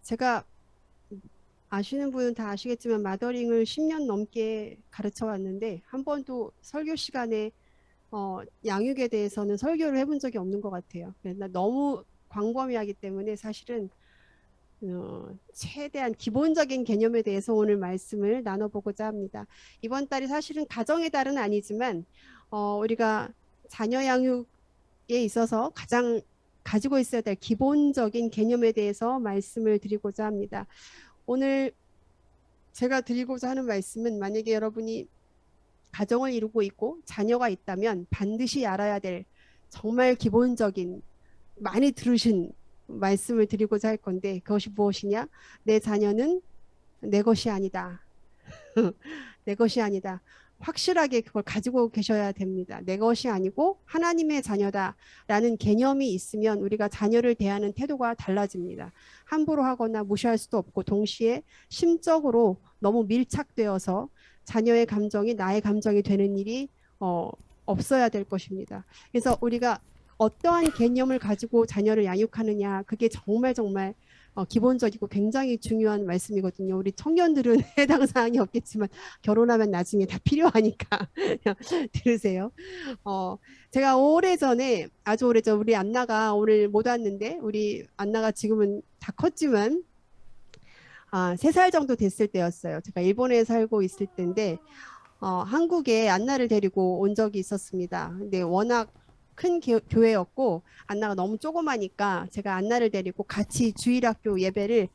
제가 아시는 분은 다 아시겠지만 마더링을 10년 넘게 가르쳐 왔는데 한 번도 설교 시간에 양육에 대해서는 설교를 해본 적이 없는 것 같아요. 그래서 너무 광범위하기 때문에 사실은 최대한 기본적인 개념에 대해서 오늘 말씀을 나눠보고자 합니다. 이번 달이 사실은 가정의 달은 아니지만 우리가 자녀 양육에 있어서 가장 가지고 있어야 될 기본적인 개념에 대해서 말씀을 드리고자 합니다. 오늘 제가 드리고자 하는 말씀은 만약에 여러분이 가정을 이루고 있고 자녀가 있다면 반드시 알아야 될 정말 기본적인 많이 들으신 말씀을 드리고자 할 건데 그것이 무엇이냐? 내 자녀는 내 것이 아니다. 내 것이 아니다. 확실하게 그걸 가지고 계셔야 됩니다. 내 것이 아니고 하나님의 자녀다라는 개념이 있으면 우리가 자녀를 대하는 태도가 달라집니다. 함부로 하거나 무시할 수도 없고 동시에 심적으로 너무 밀착되어서 자녀의 감정이 나의 감정이 되는 일이 없어야 될 것입니다. 그래서 우리가 어떠한 개념을 가지고 자녀를 양육하느냐 그게 정말 정말 기본적이고 굉장히 중요한 말씀이거든요. 우리 청년들은 해당 사항이 없겠지만 결혼하면 나중에 다 필요하니까 들으세요. 제가 오래전에 아주 오래전 우리 안나가 오늘 못 왔는데 우리 안나가 지금은 다 컸지만 3살 정도 됐을 때였어요. 제가 일본에 살고 있을 때인데 한국에 안나를 데리고 온 적이 있었습니다. 근데 워낙 큰 교회였고 안나가 너무 조그마니까 제가 안나를 데리고 같이 주일학교 예배를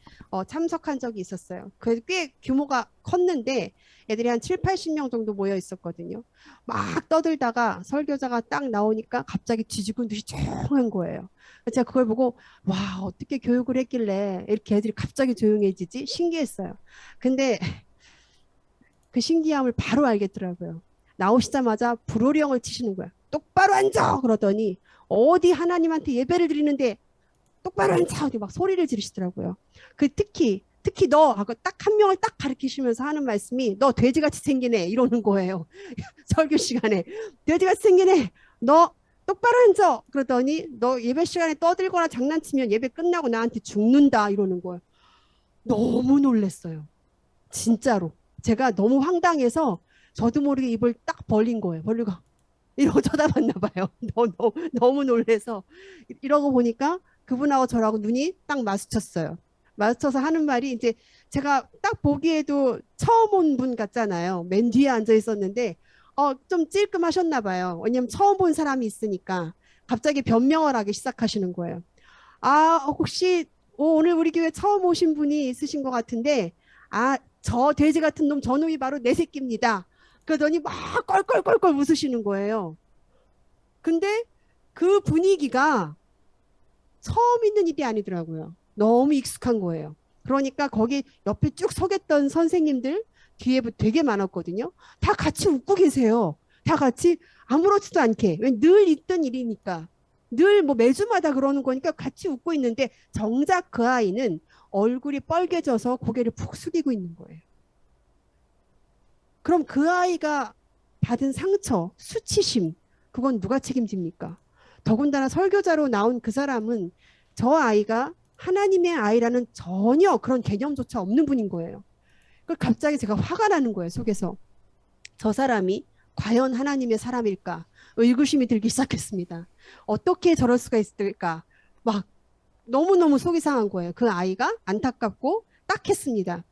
참석한 적이 있었어요. 그래서 꽤 규모가 컸는데 애들이 한 7, 80명 정도 모여 있었거든요. 막 떠들다가 설교자가 딱 나오니까 갑자기 뒤죽은 듯이 조용한 거예요. 제가 그걸 보고 와 어떻게 교육을 했길래 이렇게 애들이 갑자기 조용해지지 신기했어요. 근데 그 신기함을 바로 알겠더라고요. 나오시자마자 불호령을 치시는 거야. 똑바로 앉아! 그러더니 어디 하나님한테 예배를 드리는데 똑바로 앉아! 어디 막 소리를 지르시더라고요. 특히 너 하고 딱 한 명을 딱 가리키시면서 하는 말씀이 너 돼지같이 생기네 이러는 거예요. 설교 시간에 돼지같이 생기네. 너 똑바로 앉아. 그러더니 너 예배 시간에 떠들거나 장난치면 예배 끝나고 나한테 죽는다 이러는 거예요. 너무 놀랐어요. 진짜로. 제가 너무 황당해서 저도 모르게 입을 딱 벌린 거예요. 벌리고 이러고 쳐다봤나 봐요. 너무 놀래서 이러고 보니까 그분하고 저하고 눈이 딱 마주쳤어요. 마주쳐서 하는 말이 이제 제가 딱 보기에도 처음 온 분 같잖아요. 맨 뒤에 앉아 있었는데 좀 찔끔하셨나 봐요. 왜냐면 처음 본 사람이 있으니까 갑자기 변명을 하기 시작하시는 거예요. 혹시 오늘 우리 교회 처음 오신 분이 있으신 것 같은데 저 돼지 같은 놈 저놈이 바로 내 새끼입니다. 그러더니 막 껄껄껄껄 웃으시는 거예요. 근데 그 분위기가 처음 있는 일이 아니더라고요. 너무 익숙한 거예요. 그러니까 거기 옆에 쭉 서 계던 선생님들 뒤에 되게 많았거든요. 다 같이 웃고 계세요. 다 같이 아무렇지도 않게. 늘 있던 일이니까. 늘 뭐 매주마다 그러는 거니까 같이 웃고 있는데 정작 그 아이는 얼굴이 빨개져서 고개를 푹 숙이고 있는 거예요. 그럼 그 아이가 받은 상처, 수치심, 그건 누가 책임집니까? 더군다나 설교자로 나온 그 사람은 저 아이가 하나님의 아이라는 전혀 그런 개념조차 없는 분인 거예요. 그 갑자기 제가 화가 나는 거예요, 속에서. 저 사람이 과연 하나님의 사람일까? 의구심이 들기 시작했습니다. 어떻게 저럴 수가 있을까? 막 너무너무 속이 상한 거예요. 그 아이가 안타깝고 딱했습니다.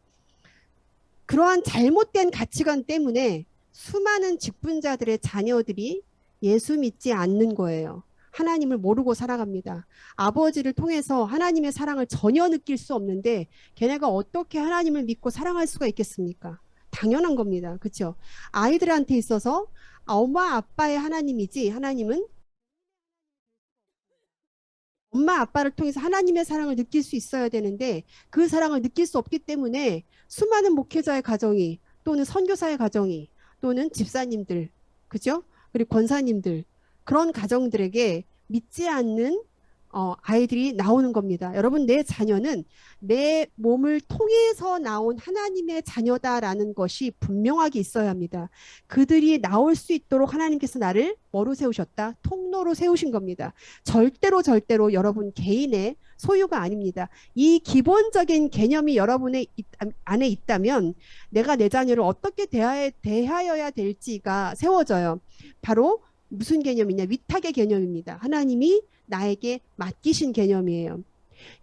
그러한 잘못된 가치관 때문에 수많은 직분자들의 자녀들이 예수 믿지 않는 거예요. 하나님을 모르고 살아갑니다. 아버지를 통해서 하나님의 사랑을 전혀 느낄 수 없는데 걔네가 어떻게 하나님을 믿고 사랑할 수가 있겠습니까? 당연한 겁니다. 그렇죠? 아이들한테 있어서 엄마 아빠의 하나님이지 하나님은 엄마 아빠를 통해서 하나님의 사랑을 느낄 수 있어야 되는데 그 사랑을 느낄 수 없기 때문에 수많은 목회자의 가정이 또는 선교사의 가정이 또는 집사님들 그죠? 그리고 권사님들 그런 가정들에게 믿지 않는 아이들이 나오는 겁니다. 여러분, 내 자녀는 내 몸을 통해서 나온 하나님의 자녀다라는 것이 분명하게 있어야 합니다. 그들이 나올 수 있도록 하나님께서 나를 뭐로 세우셨다? 통로로 세우신 겁니다. 절대로 여러분 개인의 소유가 아닙니다. 이 기본적인 개념이 여러분의 안에 있다면 내가 내 자녀를 어떻게 대하여야 될지가 세워져요. 바로 무슨 개념이냐? 위탁의 개념입니다. 하나님이 나에게 맡기신 개념이에요.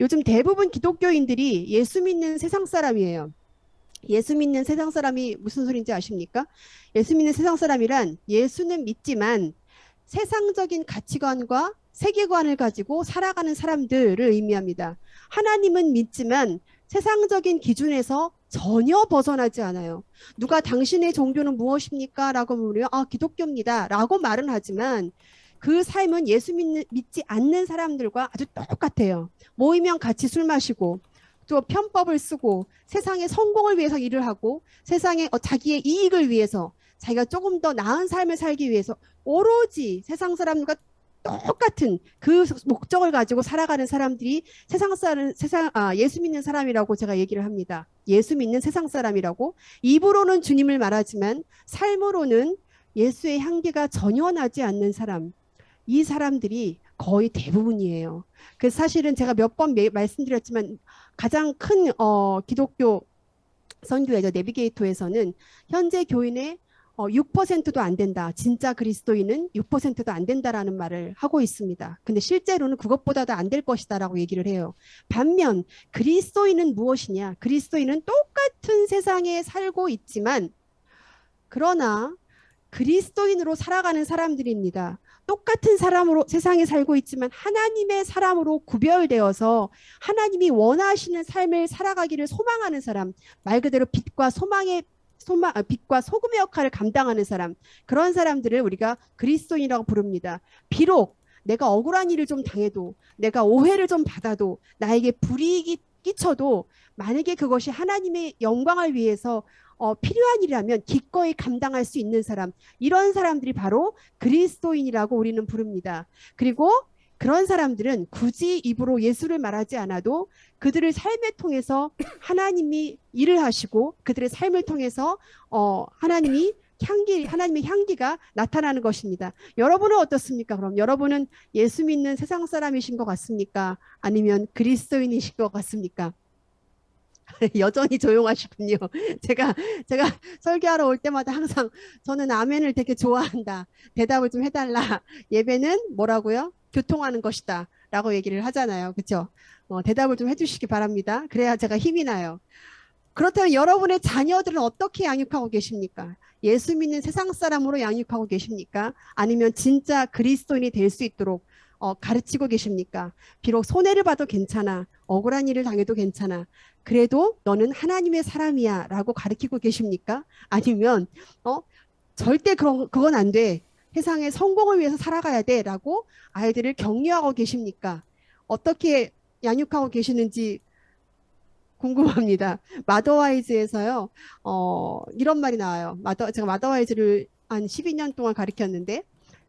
요즘 대부분 기독교인들이 예수 믿는 세상 사람이에요. 예수 믿는 세상 사람이 무슨 소린지 아십니까? 예수 믿는 세상 사람이란 예수는 믿지만 세상적인 가치관과 세계관을 가지고 살아가는 사람들을 의미합니다. 하나님은 믿지만 세상적인 기준에서 전혀 벗어나지 않아요. 누가 당신의 종교는 무엇입니까? 라고 물으면 기독교입니다. 라고 말은 하지만 그 삶은 예수 믿지 않는 사람들과 아주 똑같아요. 모이면 같이 술 마시고 또 편법을 쓰고 세상의 성공을 위해서 일을 하고 세상의 자기의 이익을 위해서 자기가 조금 더 나은 삶을 살기 위해서 오로지 세상 사람들과 똑같은 그 목적을 가지고 살아가는 사람들이 예수 믿는 사람이라고 제가 얘기를 합니다. 예수 믿는 세상 사람이라고. 입으로는 주님을 말하지만 삶으로는 예수의 향기가 전혀 나지 않는 사람. 이 사람들이 거의 대부분이에요. 그래서 사실은 제가 몇 번 말씀드렸지만 가장 큰 기독교 선교회죠. 내비게이터에서는 현재 교인의 6%도 안 된다. 진짜 그리스도인은 6%도 안 된다라는 말을 하고 있습니다. 근데 실제로는 그것보다도 안 될 것이다라고 얘기를 해요. 반면 그리스도인은 무엇이냐? 그리스도인은 똑같은 세상에 살고 있지만 그러나 그리스도인으로 살아가는 사람들입니다. 똑같은 사람으로 세상에 살고 있지만 하나님의 사람으로 구별되어서 하나님이 원하시는 삶을 살아가기를 소망하는 사람, 말 그대로 빛과 빛과 소금의 역할을 감당하는 사람, 그런 사람들을 우리가 그리스도인이라고 부릅니다. 비록 내가 억울한 일을 좀 당해도, 내가 오해를 좀 받아도, 나에게 불이익이 끼쳐도 만약에 그것이 하나님의 영광을 위해서 필요한 일이라면 기꺼이 감당할 수 있는 사람, 이런 사람들이 바로 그리스도인이라고 우리는 부릅니다. 그리고 그런 사람들은 굳이 입으로 예수를 말하지 않아도 그들의 삶을 통해서 하나님이 일을 하시고 그들의 삶을 통해서 하나님의 향기가 나타나는 것입니다. 여러분은 어떻습니까? 그럼 여러분은 예수 믿는 세상 사람이신 것 같습니까? 아니면 그리스도인이신 것 같습니까? 여전히 조용하시군요. 제가 설교하러 올 때마다 항상 저는 아멘을 되게 좋아한다. 대답을 좀 해달라. 예배는 뭐라고요? 교통하는 것이다. 라고 얘기를 하잖아요. 그렇죠? 대답을 좀 해주시기 바랍니다. 그래야 제가 힘이 나요. 그렇다면 여러분의 자녀들은 어떻게 양육하고 계십니까? 예수 믿는 세상 사람으로 양육하고 계십니까? 아니면 진짜 그리스도인이 될 수 있도록 가르치고 계십니까? 비록 손해를 봐도 괜찮아. 억울한 일을 당해도 괜찮아. 그래도 너는 하나님의 사람이야 라고 가르치고 계십니까? 아니면 절대 그건 안 돼. 세상의 성공을 위해서 살아가야 돼 라고 아이들을 격려하고 계십니까? 어떻게 양육하고 계시는지 궁금합니다. 마더와이즈에서요, 이런 말이 나와요. 제가 마더와이즈를 한 12년 동안 가르쳤는데,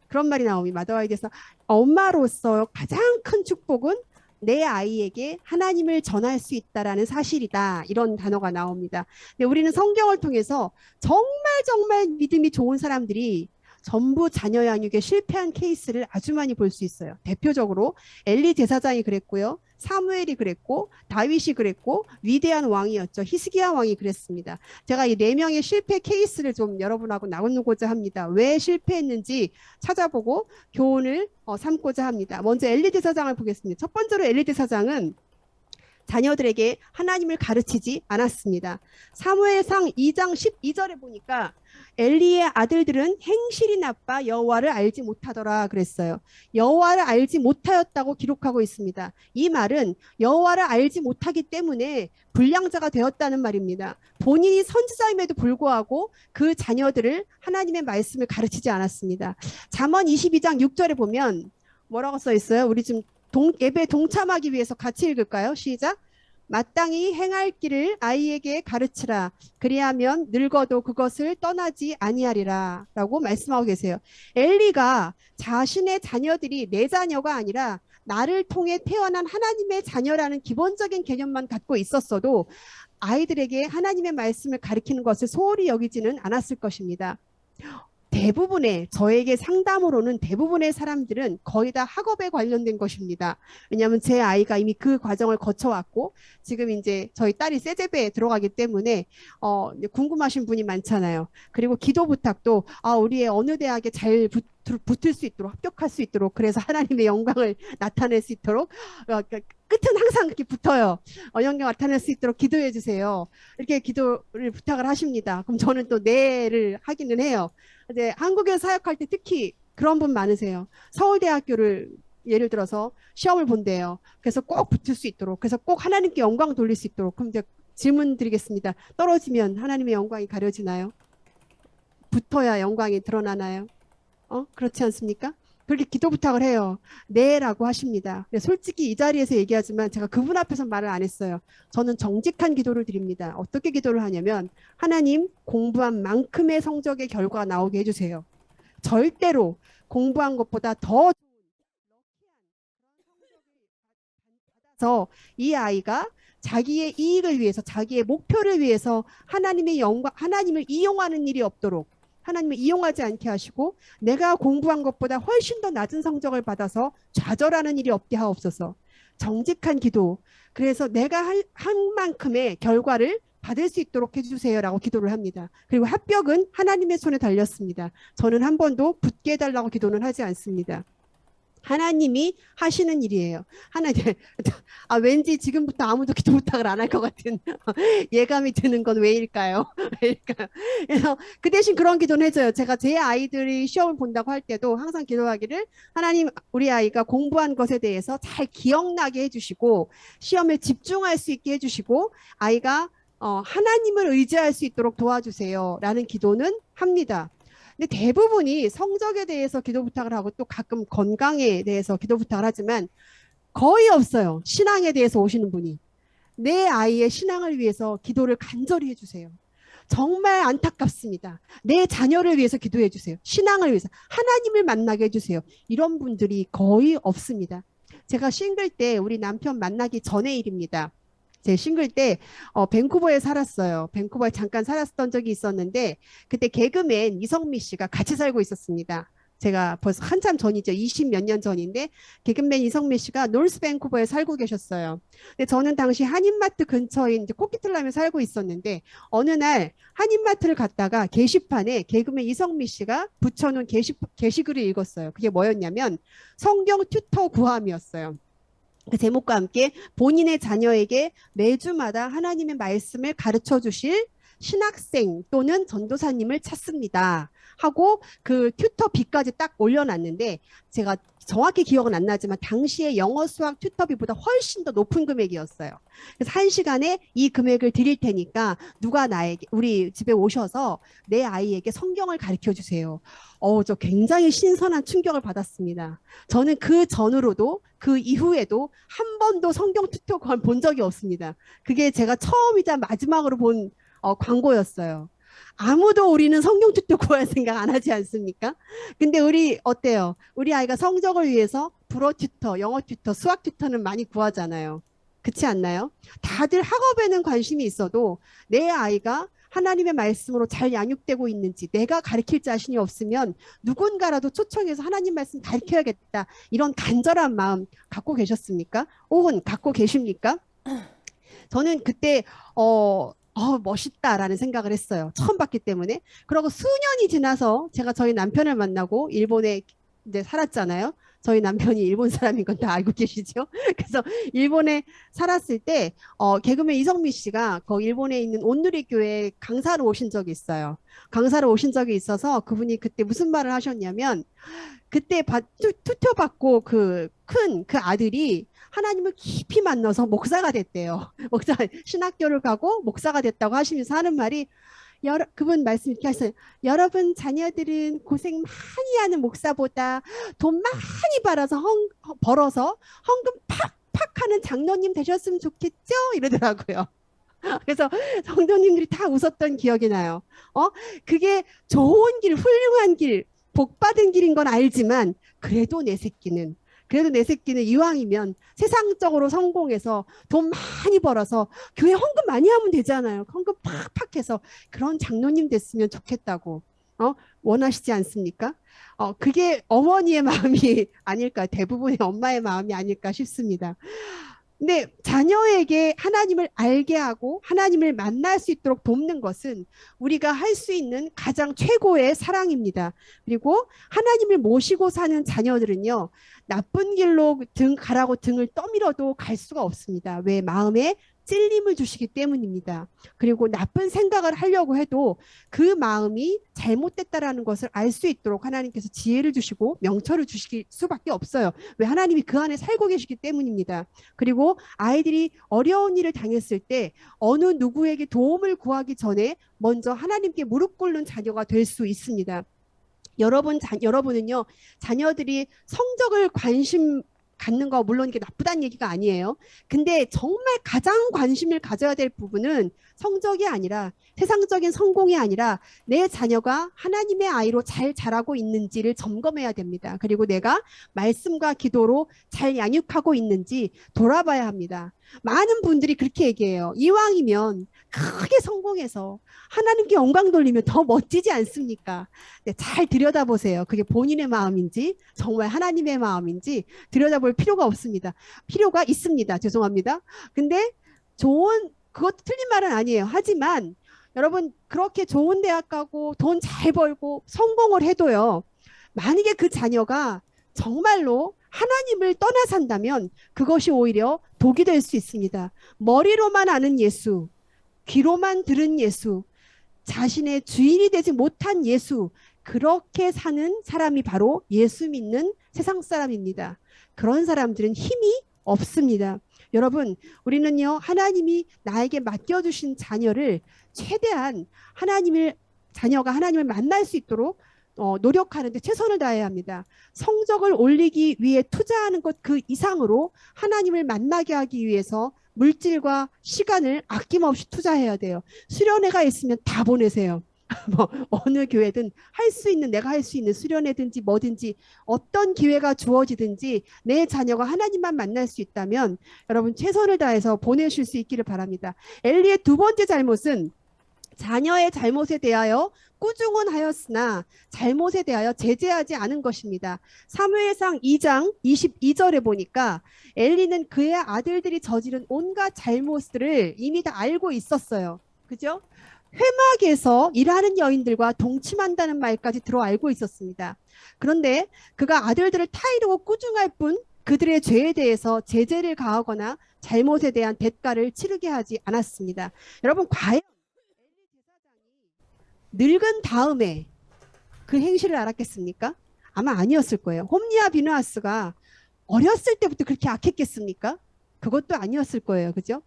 그런 말이 나옵니다. 마더와이즈에서 엄마로서 가장 큰 축복은 내 아이에게 하나님을 전할 수 있다라는 사실이다. 이런 단어가 나옵니다. 근데 우리는 성경을 통해서 정말 믿음이 좋은 사람들이 전부 자녀 양육에 실패한 케이스를 아주 많이 볼 수 있어요. 대표적으로 엘리 제사장이 그랬고요. 사무엘이 그랬고 다윗이 그랬고 위대한 왕이었죠. 히스기야 왕이 그랬습니다. 제가 이 4명의 실패 케이스를 좀 여러분하고 나누고자 합니다. 왜 실패했는지 찾아보고 교훈을 삼고자 합니다. 먼저 엘리 제사장을 보겠습니다. 첫 번째로 엘리 제사장은 자녀들에게 하나님을 가르치지 않았습니다. 사무엘상 2장 12절에 보니까 엘리의 아들들은 행실이 나빠 여호와를 알지 못하더라 그랬어요. 여호와를 알지 못하였다고 기록하고 있습니다. 이 말은 여호와를 알지 못하기 때문에 불량자가 되었다는 말입니다. 본인이 선지자임에도 불구하고 그 자녀들을 하나님의 말씀을 가르치지 않았습니다. 잠언 22장 6절에 보면 뭐라고 써 있어요? 우리 좀 예배 동참하기 위해서 같이 읽을까요? 시작. 마땅히 행할 길을 아이에게 가르치라. 그리하면 늙어도 그것을 떠나지 아니하리라. 라고 말씀하고 계세요. 엘리가 자신의 자녀들이 내 자녀가 아니라 나를 통해 태어난 하나님의 자녀라는 기본적인 개념만 갖고 있었어도 아이들에게 하나님의 말씀을 가르치는 것을 소홀히 여기지는 않았을 것입니다. 대부분의 저에게 상담으로는 대부분의 사람들은 거의 다 학업에 관련된 것입니다. 왜냐하면 제 아이가 이미 그 과정을 거쳐왔고 지금 이제 저희 딸이 세제배에 들어가기 때문에 궁금하신 분이 많잖아요. 그리고 기도 부탁도 우리 애 어느 대학에 잘 붙을 수 있도록 합격할 수 있도록 그래서 하나님의 영광을 나타낼 수 있도록 끝은 항상 그렇게 붙어요. 영광을 나타낼 수 있도록 기도해 주세요. 이렇게 기도를 부탁을 하십니다. 그럼 저는 또 네를 하기는 해요. 이제 한국에서 사역할 때 특히 그런 분 많으세요. 서울대학교를 예를 들어서 시험을 본대요. 그래서 꼭 붙을 수 있도록, 그래서 꼭 하나님께 영광 돌릴 수 있도록. 그럼 이제 질문 드리겠습니다. 떨어지면 하나님의 영광이 가려지나요? 붙어야 영광이 드러나나요? 그렇지 않습니까? 그렇게 기도 부탁을 해요. 네라고 하십니다. 솔직히 이 자리에서 얘기하지만 제가 그분 앞에서 말을 안 했어요. 저는 정직한 기도를 드립니다. 어떻게 기도를 하냐면 하나님 공부한 만큼의 성적의 결과 나오게 해주세요. 절대로 공부한 것보다 더 받아서 이 아이가 자기의 이익을 위해서 자기의 목표를 위해서 하나님의 영광, 하나님을 이용하는 일이 없도록 하나님을 이용하지 않게 하시고 내가 공부한 것보다 훨씬 더 낮은 성적을 받아서 좌절하는 일이 없게 하옵소서. 정직한 기도. 그래서 내가 한 만큼의 결과를 받을 수 있도록 해주세요라고 기도를 합니다. 그리고 합격은 하나님의 손에 달렸습니다. 저는 한 번도 붙게 해달라고 기도는 하지 않습니다. 하나님이 하시는 일이에요. 하나님, 왠지 지금부터 아무도 기도 부탁을 안 할 것 같은 예감이 드는 건 왜일까요? 왜일까요? 그래서 그 대신 그런 기도는 해줘요. 제가 제 아이들이 시험을 본다고 할 때도 항상 기도하기를 하나님, 우리 아이가 공부한 것에 대해서 잘 기억나게 해주시고 시험에 집중할 수 있게 해주시고 아이가 하나님을 의지할 수 있도록 도와주세요. 라는 기도는 합니다. 근데 대부분이 성적에 대해서 기도 부탁을 하고 또 가끔 건강에 대해서 기도 부탁을 하지만 거의 없어요. 신앙에 대해서 오시는 분이. 내 아이의 신앙을 위해서 기도를 간절히 해주세요. 정말 안타깝습니다. 내 자녀를 위해서 기도해 주세요. 신앙을 위해서. 하나님을 만나게 해주세요. 이런 분들이 거의 없습니다. 제가 싱글 때 우리 남편 만나기 전의 일입니다. 제 싱글 때 밴쿠버에 살았어요. 밴쿠버에 잠깐 살았던 적이 있었는데 그때 개그맨 이성미 씨가 같이 살고 있었습니다. 제가 벌써 한참 전이죠. 20 몇 년 전인데 개그맨 이성미 씨가 노스 밴쿠버에 살고 계셨어요. 근데 저는 당시 한인마트 근처인 이제 코키틀람에 살고 있었는데 어느 날 한인마트를 갔다가 게시판에 개그맨 이성미 씨가 붙여놓은 게시글을 읽었어요. 그게 뭐였냐면 성경 튜터 구함이었어요. 그 제목과 함께 본인의 자녀에게 매주마다 하나님의 말씀을 가르쳐 주실 신학생 또는 전도사님을 찾습니다. 하고 그 튜터비까지 딱 올려놨는데 제가 정확히 기억은 안 나지만 당시에 영어 수학 튜터비보다 훨씬 더 높은 금액이었어요. 그래서 1시간에 이 금액을 드릴 테니까 누가 나에게 우리 집에 오셔서 내 아이에게 성경을 가르쳐 주세요. 저 굉장히 신선한 충격을 받았습니다. 저는 그 전으로도 그 이후에도 한 번도 성경 튜토를 본 적이 없습니다. 그게 제가 처음이자 마지막으로 본 광고였어요. 아무도 우리는 성경 튜토 구할 생각 안 하지 않습니까? 근데 우리 어때요? 우리 아이가 성적을 위해서 불어 튜터, 영어 튜터, 수학 튜터는 많이 구하잖아요. 그렇지 않나요? 다들 학업에는 관심이 있어도 내 아이가 하나님의 말씀으로 잘 양육되고 있는지 내가 가르칠 자신이 없으면 누군가라도 초청해서 하나님 말씀 가르쳐야겠다. 이런 간절한 마음 갖고 계셨습니까? 혹은 갖고 계십니까? 저는 그때 멋있다라는 생각을 했어요. 처음 봤기 때문에. 그러고 수년이 지나서 제가 저희 남편을 만나고 일본에 이제 살았잖아요. 저희 남편이 일본 사람인 건 다 알고 계시죠? 그래서 일본에 살았을 때 개그맨 이성미 씨가 그 일본에 있는 온누리 교회 강사로 오신 적이 있어요. 강사로 오신 적이 있어서 그분이 그때 무슨 말을 하셨냐면 그때 투표 받고 그 아들이 하나님을 깊이 만나서 목사가 됐대요. 신학교를 가고 목사가 됐다고 하시면서 하는 말이 그분 말씀 이렇게 하셨어요. 여러분 자녀들은 고생 많이 하는 목사보다 돈 많이 벌어서 헌금 팍팍 팍팍하는 장로님 되셨으면 좋겠죠? 이러더라고요. 그래서 성도님들이 다 웃었던 기억이 나요. 그게 좋은 길, 훌륭한 길, 복 받은 길인 건 알지만 그래도 내 새끼는 이왕이면 세상적으로 성공해서 돈 많이 벌어서 교회 헌금 많이 하면 되잖아요. 헌금 팍팍 해서 그런 장로님 됐으면 좋겠다고 원하시지 않습니까? 그게 어머니의 마음이 아닐까, 대부분의 엄마의 마음이 아닐까 싶습니다. 근데 자녀에게 하나님을 알게 하고 하나님을 만날 수 있도록 돕는 것은 우리가 할 수 있는 가장 최고의 사랑입니다. 그리고 하나님을 모시고 사는 자녀들은요, 나쁜 길로 가라고 등을 떠밀어도 갈 수가 없습니다. 왜? 마음에 찔림을 주시기 때문입니다. 그리고 나쁜 생각을 하려고 해도 그 마음이 잘못됐다라는 것을 알 수 있도록 하나님께서 지혜를 주시고 명철을 주실 수밖에 없어요. 왜? 하나님이 그 안에 살고 계시기 때문입니다. 그리고 아이들이 어려운 일을 당했을 때 어느 누구에게 도움을 구하기 전에 먼저 하나님께 무릎 꿇는 자녀가 될 수 있습니다. 여러분은요, 자녀들이 성적을 관심 갖는 거 물론 이게 나쁘다는 얘기가 아니에요. 근데 정말 가장 관심을 가져야 될 부분은 성적이 아니라, 세상적인 성공이 아니라 내 자녀가 하나님의 아이로 잘 자라고 있는지를 점검해야 됩니다. 그리고 내가 말씀과 기도로 잘 양육하고 있는지 돌아봐야 합니다. 많은 분들이 그렇게 얘기해요. 이왕이면 크게 성공해서 하나님께 영광 돌리면 더 멋지지 않습니까? 네, 잘 들여다보세요. 그게 본인의 마음인지 정말 하나님의 마음인지 들여다볼 필요가 없습니다. 필요가 있습니다. 죄송합니다. 근데 그것도 틀린 말은 아니에요. 하지만 여러분, 그렇게 좋은 대학 가고 돈 잘 벌고 성공을 해도요, 만약에 그 자녀가 정말로 하나님을 떠나 산다면 그것이 오히려 독이 될 수 있습니다. 머리로만 아는 예수, 귀로만 들은 예수, 자신의 주인이 되지 못한 예수, 그렇게 사는 사람이 바로 예수 믿는 세상 사람입니다. 그런 사람들은 힘이 없습니다. 여러분, 우리는요, 하나님이 나에게 맡겨주신 자녀를 최대한 자녀가 하나님을 만날 수 있도록 노력하는데 최선을 다해야 합니다. 성적을 올리기 위해 투자하는 것 그 이상으로 하나님을 만나게 하기 위해서 물질과 시간을 아낌없이 투자해야 돼요. 수련회가 있으면 다 보내세요. 뭐 어느 교회든 내가 할 수 있는 수련회든지 뭐든지 어떤 기회가 주어지든지 내 자녀가 하나님만 만날 수 있다면 여러분 최선을 다해서 보내실 수 있기를 바랍니다. 엘리의 두 번째 잘못은 자녀의 잘못에 대하여 꾸중은 하였으나 잘못에 대하여 제재하지 않은 것입니다. 사무엘상 2장 22절에 보니까 엘리는 그의 아들들이 저지른 온갖 잘못들을 이미 다 알고 있었어요. 그죠? 회막에서 일하는 여인들과 동침한다는 말까지 들어 알고 있었습니다. 그런데 그가 아들들을 타이르고 꾸중할 뿐 그들의 죄에 대해서 제재를 가하거나 잘못에 대한 대가를 치르게 하지 않았습니다. 여러분, 과연 늙은 다음에 그 행실을 알았겠습니까? 아마 아니었을 거예요. 홈리와 비느하스가 어렸을 때부터 그렇게 악했겠습니까? 그것도 아니었을 거예요. 그죠?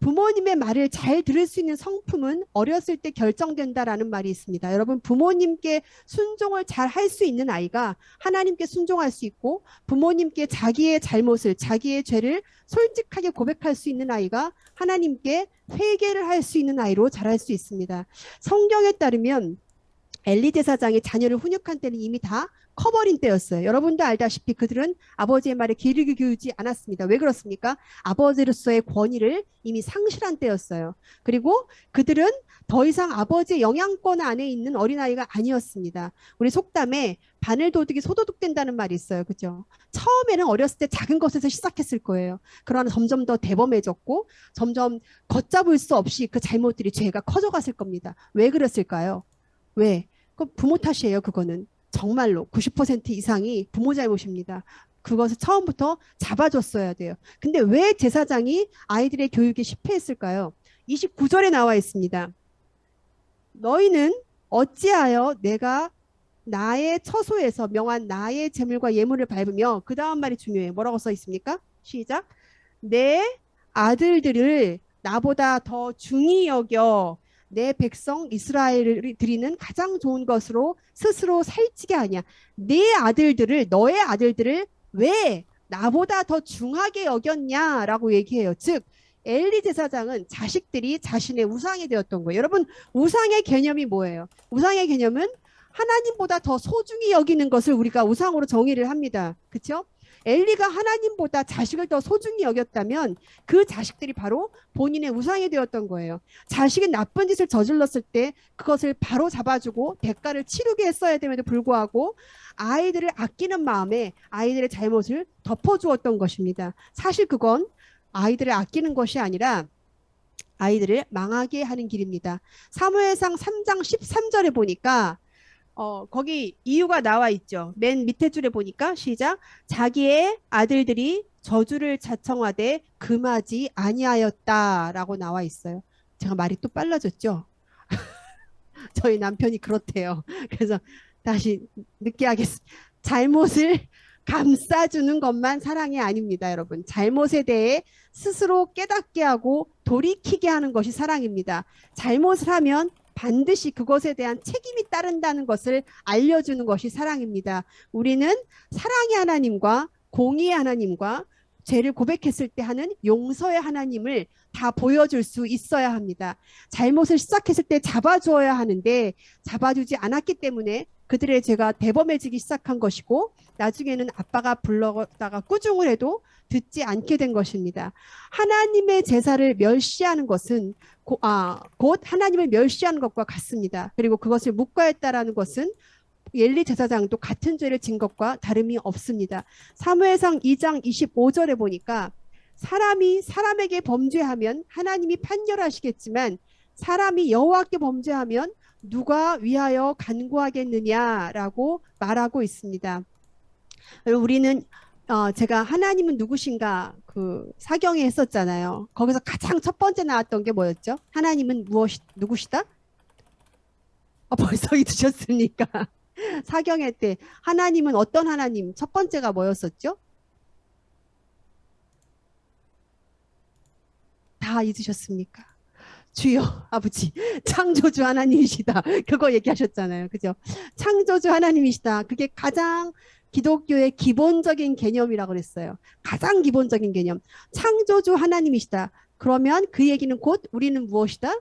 부모님의 말을 잘 들을 수 있는 성품은 어렸을 때 결정된다라는 말이 있습니다. 여러분, 부모님께 순종을 잘 할 수 있는 아이가 하나님께 순종할 수 있고, 부모님께 자기의 잘못을, 자기의 죄를 솔직하게 고백할 수 있는 아이가 하나님께 회개를 할 수 있는 아이로 자랄 수 있습니다. 성경에 따르면 엘리 제사장이 자녀를 훈육한 때는 이미 다 커버린 때였어요. 여러분도 알다시피 그들은 아버지의 말에 귀를 기울이지 않았습니다. 왜 그렇습니까? 아버지로서의 권위를 이미 상실한 때였어요. 그리고 그들은 더 이상 아버지의 영향권 안에 있는 어린아이가 아니었습니다. 우리 속담에 바늘도둑이 소도둑된다는 말이 있어요. 그죠? 처음에는 어렸을 때 작은 것에서 시작했을 거예요. 그러나 점점 더 대범해졌고 점점 걷잡을 수 없이 그 잘못들이 죄가 커져갔을 겁니다. 왜 그랬을까요? 왜? 그 부모 탓이에요. 그거는 정말로 90% 이상이 부모 잘못입니다. 그것을 처음부터 잡아줬어야 돼요. 근데 왜 제사장이 아이들의 교육에 실패했을까요? 29절에 나와 있습니다. 너희는 어찌하여 내가 나의 처소에서 명한 나의 제물과 예물을 밟으며, 그 다음 말이 중요해요. 뭐라고 써 있습니까? 시작. 내 아들들을 나보다 더 중히 여겨 내 백성 이스라엘을 드리는 가장 좋은 것으로 스스로 살찌게 하냐. 너의 아들들을 왜 나보다 더 중하게 여겼냐라고 얘기해요. 즉 엘리 제사장은 자식들이 자신의 우상이 되었던 거예요. 여러분, 우상의 개념이 뭐예요? 우상의 개념은 하나님보다 더 소중히 여기는 것을 우리가 우상으로 정의를 합니다. 그렇죠? 엘리가 하나님보다 자식을 더 소중히 여겼다면 그 자식들이 바로 본인의 우상이 되었던 거예요. 자식이 나쁜 짓을 저질렀을 때 그것을 바로 잡아주고 대가를 치르게 했어야 됨에도 불구하고 아이들을 아끼는 마음에 아이들의 잘못을 덮어주었던 것입니다. 사실 그건 아이들을 아끼는 것이 아니라 아이들을 망하게 하는 길입니다. 사무엘상 3장 13절에 보니까 거기 이유가 나와 있죠. 맨 밑에 줄에 보니까 시작. 자기의 아들들이 저주를 자청하되 금하지 아니하였다라고 나와 있어요. 제가 말이 또 빨라졌죠. 저희 남편이 그렇대요. 그래서 다시 늦게 하겠습니다. 잘못을 감싸주는 것만 사랑이 아닙니다, 여러분. 잘못에 대해 스스로 깨닫게 하고 돌이키게 하는 것이 사랑입니다. 잘못을 하면 반드시 그것에 대한 책임이 따른다는 것을 알려주는 것이 사랑입니다. 우리는 사랑의 하나님과 공의의 하나님과 죄를 고백했을 때 하는 용서의 하나님을 다 보여줄 수 있어야 합니다. 잘못을 시작했을 때 잡아주어야 하는데 잡아주지 않았기 때문에 그들의 죄가 대범해지기 시작한 것이고 나중에는 아빠가 불러다가 꾸중을 해도 듣지 않게 된 것입니다. 하나님의 제사를 멸시하는 것은 곧 하나님을 멸시하는 것과 같습니다. 그리고 그것을 묵과했다라는 것은 엘리 제사장도 같은 죄를 진 것과 다름이 없습니다. 사무엘상 2장 25절에 보니까 사람이 사람에게 범죄하면 하나님이 판결하시겠지만 사람이 여호와께 범죄하면 누가 위하여 간구하겠느냐라고 말하고 있습니다. 우리는 제가 하나님은 누구신가 그 사경에 했었잖아요. 거기서 가장 첫 번째 나왔던 게 뭐였죠? 하나님은 누구시다? 벌써 잊으셨습니까? 사경회 때 하나님은 어떤 하나님? 첫 번째가 뭐였었죠? 다 잊으셨습니까? 주여 아버지 창조주 하나님이시다. 그거 얘기하셨잖아요. 그죠? 창조주 하나님이시다. 그게 가장 기독교의 기본적인 개념이라고 그랬어요. 가장 기본적인 개념. 창조주 하나님이시다. 그러면 그 얘기는 곧 우리는 무엇이다?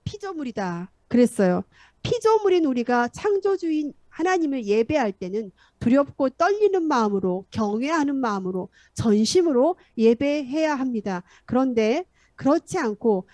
피조물이다. 그랬어요. 피조물인 우리가 창조주인 하나님을 예배할 때는 두렵고 떨리는 마음으로 경외하는 마음으로 전심으로 예배해야 합니다. 그런데 그렇지 않고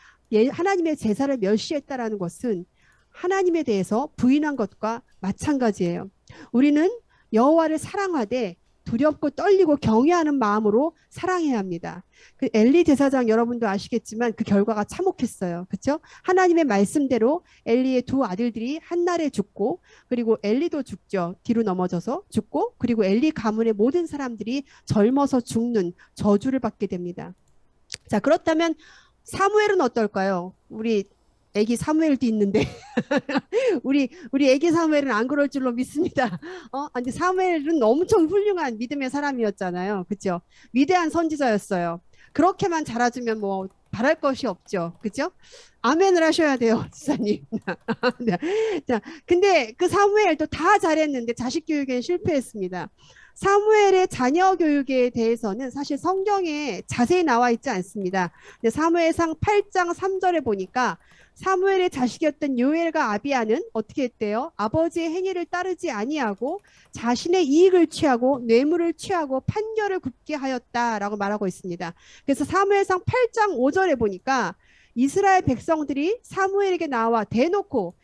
하나님의 제사를 멸시했다라는 것은 하나님에 대해서 부인한 것과 마찬가지예요. 우리는 여호와를 사랑하되 두렵고 떨리고 경외하는 마음으로 사랑해야 합니다. 그 엘리 제사장 여러분도 아시겠지만 그 결과가 참혹했어요. 그렇죠? 하나님의 말씀대로 엘리의 두 아들들이 한날에 죽고 그리고 엘리도 죽죠. 뒤로 넘어져서 죽고 그리고 엘리 가문의 모든 사람들이 젊어서 죽는 저주를 받게 됩니다. 자, 그렇다면 사무엘은 어떨까요? 우리 애기 사무엘도 있는데 우리 애기 사무엘은 안 그럴 줄로 믿습니다. 근데 사무엘은 엄청 훌륭한 믿음의 사람이었잖아요. 그죠? 위대한 선지자였어요. 그렇게만 자라주면 뭐 바랄 것이 없죠. 그죠? 아멘을 하셔야 돼요, 지사님. 자, 근데 그 사무엘도 다 잘했는데 자식 교육에 실패했습니다. 사무엘의 자녀 교육에 대해서는 사실 성경에 자세히 나와 있지 않습니다. 근데 사무엘상 8장 3절에 보니까 사무엘의 자식이었던 요엘과 아비야는 어떻게 했대요? 아버지의 행위를 따르지 아니하고 자신의 이익을 취하고 뇌물을 취하고 판결을 굽게 하였다라고 말하고 있습니다. 그래서 사무엘상 8장 5절에 보니까 이스라엘 백성들이 사무엘에게 나와 대놓고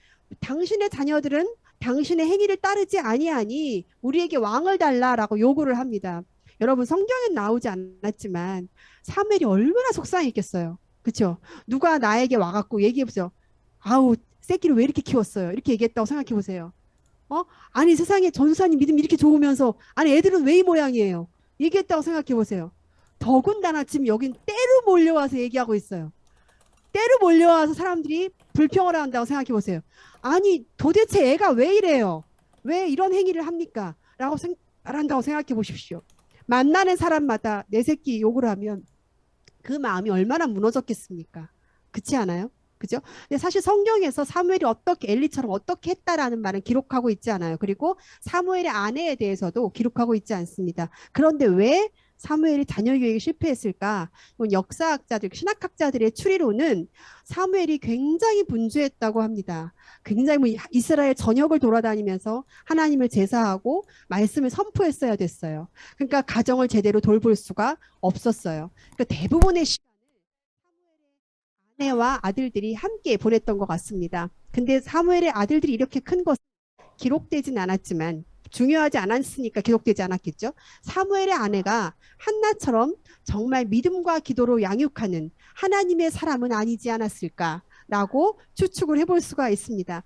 당신의 자녀들은 당신의 행위를 따르지 아니하니 우리에게 왕을 달라라고 요구를 합니다. 여러분 성경엔 나오지 않았지만 사무엘이 얼마나 속상했겠어요. 그렇죠? 누가 나에게 와갖고 얘기해보세요. 아우 새끼를 왜 이렇게 키웠어요? 이렇게 얘기했다고 생각해보세요. 아니 세상에 전수사님 믿음이 이렇게 좋으면서 아니 애들은 왜 이 모양이에요? 얘기했다고 생각해보세요. 더군다나 지금 여긴 때로 몰려와서 얘기하고 있어요. 때로 몰려와서 사람들이 불평을 한다고 생각해보세요. 아니 도대체 애가 왜 이래요? 왜 이런 행위를 합니까? 라고 말한다고 생각해 보십시오. 만나는 사람마다 내 새끼 욕을 하면 그 마음이 얼마나 무너졌겠습니까? 그렇지 않아요? 그죠? 근데 사실 성경에서 사무엘이 어떻게 엘리처럼 어떻게 했다라는 말은 기록하고 있지 않아요. 그리고 사무엘의 아내에 대해서도 기록하고 있지 않습니다. 그런데 왜 사무엘이 자녀 교육에 실패했을까? 역사학자들, 신학학자들의 추리로는 사무엘이 굉장히 분주했다고 합니다. 굉장히 뭐 이스라엘 전역을 돌아다니면서 하나님을 제사하고 말씀을 선포했어야 됐어요. 그러니까 가정을 제대로 돌볼 수가 없었어요. 그러니까 대부분의 아내와 아들들이 함께 보냈던 것 같습니다. 근데 사무엘의 아들들이 이렇게 큰 것은 기록되진 않았지만 중요하지 않았으니까 기록되지 않았겠죠. 사무엘의 아내가 한나처럼 정말 믿음과 기도로 양육하는 하나님의 사람은 아니지 않았을까라고 추측을 해볼 수가 있습니다.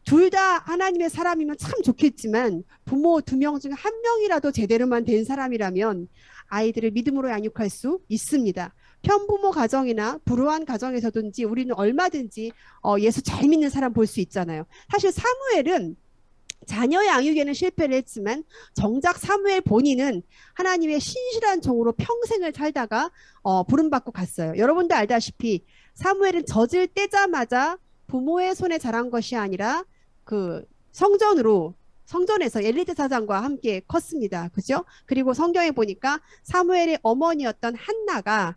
둘 다 하나님의 사람이면 참 좋겠지만 부모 2명 중 1명이라도 제대로만 된 사람이라면 아이들을 믿음으로 양육할 수 있습니다. 편부모 가정이나 불우한 가정에서든지 우리는 얼마든지 예수 잘 믿는 사람 볼 수 있잖아요. 사실 사무엘은 자녀 양육에는 실패를 했지만 정작 사무엘 본인은 하나님의 신실한 종으로 평생을 살다가 부름받고 갔어요. 여러분도 알다시피 사무엘은 젖을 떼자마자 부모의 손에 자란 것이 아니라 그 성전에서 엘리트 사장과 함께 컸습니다. 그죠? 그리고 성경에 보니까 사무엘의 어머니였던 한나가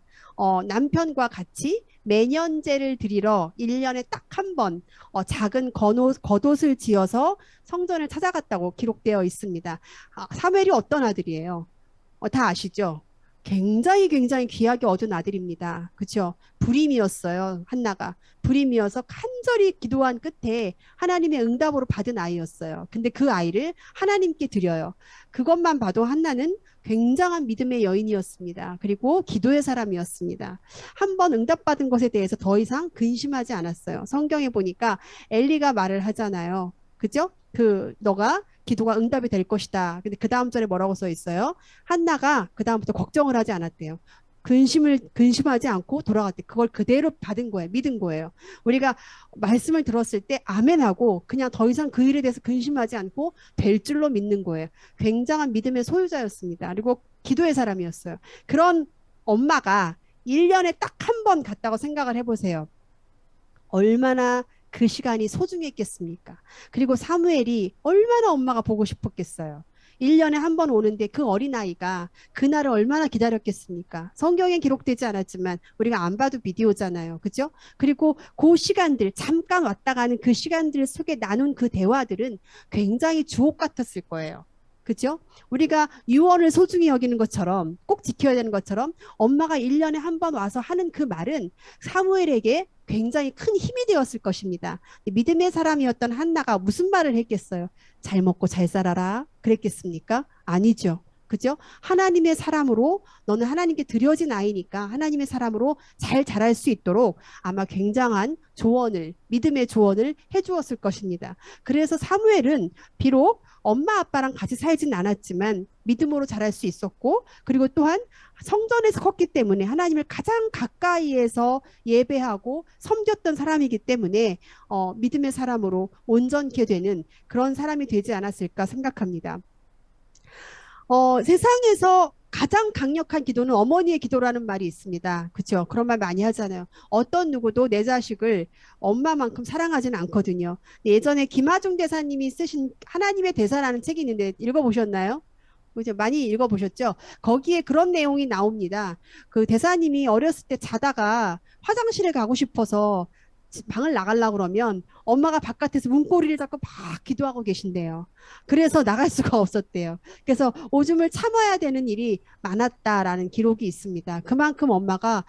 남편과 같이 매년제를 드리러 1년에 딱 한 번 작은 겉옷을 지어서 성전을 찾아갔다고 기록되어 있습니다. 사무엘이 어떤 아들이에요? 다 아시죠? 굉장히 귀하게 얻은 아들입니다. 그렇죠? 불임이었어요. 한나가. 불임이어서 간절히 기도한 끝에 하나님의 응답으로 받은 아이였어요. 근데 그 아이를 하나님께 드려요. 그것만 봐도 한나는 굉장한 믿음의 여인이었습니다. 그리고 기도의 사람이었습니다. 한 번 응답받은 것에 대해서 더 이상 근심하지 않았어요. 성경에 보니까 엘리가 말을 하잖아요. 그죠? 너가 기도가 응답이 될 것이다. 근데 그 다음 절에 뭐라고 써 있어요? 한나가 그 다음부터 걱정을 하지 않았대요. 근심하지 않고 돌아갔대. 그걸 그대로 받은 거예요. 믿은 거예요. 우리가 말씀을 들었을 때 아멘하고 그냥 더 이상 그 일에 대해서 근심하지 않고 될 줄로 믿는 거예요. 굉장한 믿음의 소유자였습니다. 그리고 기도의 사람이었어요. 그런 엄마가 1년에 딱 한 번 갔다고 생각을 해보세요. 얼마나 그 시간이 소중했겠습니까? 그리고 사무엘이 얼마나 엄마가 보고 싶었겠어요. 1년에 한 번 오는데 그 어린아이가 그날을 얼마나 기다렸겠습니까? 성경에 기록되지 않았지만 우리가 안 봐도 비디오잖아요. 그죠? 그리고 그 시간들, 잠깐 왔다 가는 그 시간들 속에 나눈 그 대화들은 굉장히 주옥 같았을 거예요. 그죠? 우리가 유언을 소중히 여기는 것처럼 꼭 지켜야 되는 것처럼 엄마가 1년에 한 번 와서 하는 그 말은 사무엘에게 굉장히 큰 힘이 되었을 것입니다. 믿음의 사람이었던 한나가 무슨 말을 했겠어요? 잘 먹고 잘 살아라 그랬겠습니까? 아니죠. 그죠? 하나님의 사람으로 너는 하나님께 드려진 아이니까 하나님의 사람으로 잘 자랄 수 있도록 아마 굉장한 조언을 믿음의 조언을 해주었을 것입니다. 그래서 사무엘은 비록 엄마 아빠랑 같이 살진 않았지만 믿음으로 자랄 수 있었고 그리고 또한 성전에서 컸기 때문에 하나님을 가장 가까이에서 예배하고 섬겼던 사람이기 때문에 믿음의 사람으로 온전케 되는 그런 사람이 되지 않았을까 생각합니다. 세상에서 가장 강력한 기도는 어머니의 기도라는 말이 있습니다. 그렇죠? 그런 말 많이 하잖아요. 어떤 누구도 내 자식을 엄마만큼 사랑하지는 않거든요. 예전에 김하중 대사님이 쓰신 하나님의 대사라는 책이 있는데 읽어보셨나요? 그죠? 많이 읽어보셨죠? 거기에 그런 내용이 나옵니다. 그 대사님이 어렸을 때 자다가 화장실에 가고 싶어서 방을 나가려고 그러면 엄마가 바깥에서 문고리를 잡고 막 기도하고 계신대요. 그래서 나갈 수가 없었대요. 그래서 오줌을 참아야 되는 일이 많았다라는 기록이 있습니다. 그만큼 엄마가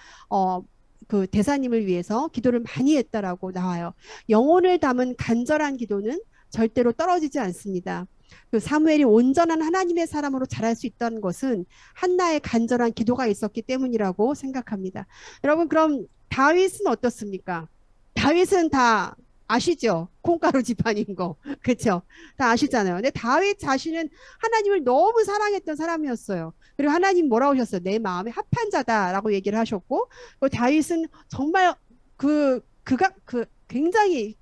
그 대사님을 위해서 기도를 많이 했다라고 나와요. 영혼을 담은 간절한 기도는 절대로 떨어지지 않습니다. 그 사무엘이 온전한 하나님의 사람으로 자랄 수 있다는 것은 한나의 간절한 기도가 있었기 때문이라고 생각합니다. 여러분 그럼 다윗은 어떻습니까? 다윗은 다 아시죠? 콩가루 집안인 거. 그렇죠? 다 아시잖아요. 근데 다윗 자신은 하나님을 너무 사랑했던 사람이었어요. 그리고 하나님 뭐라고 하셨어요? 내 마음에 합한 자다라고 얘기를 하셨고 다윗은 정말 그가 굉장히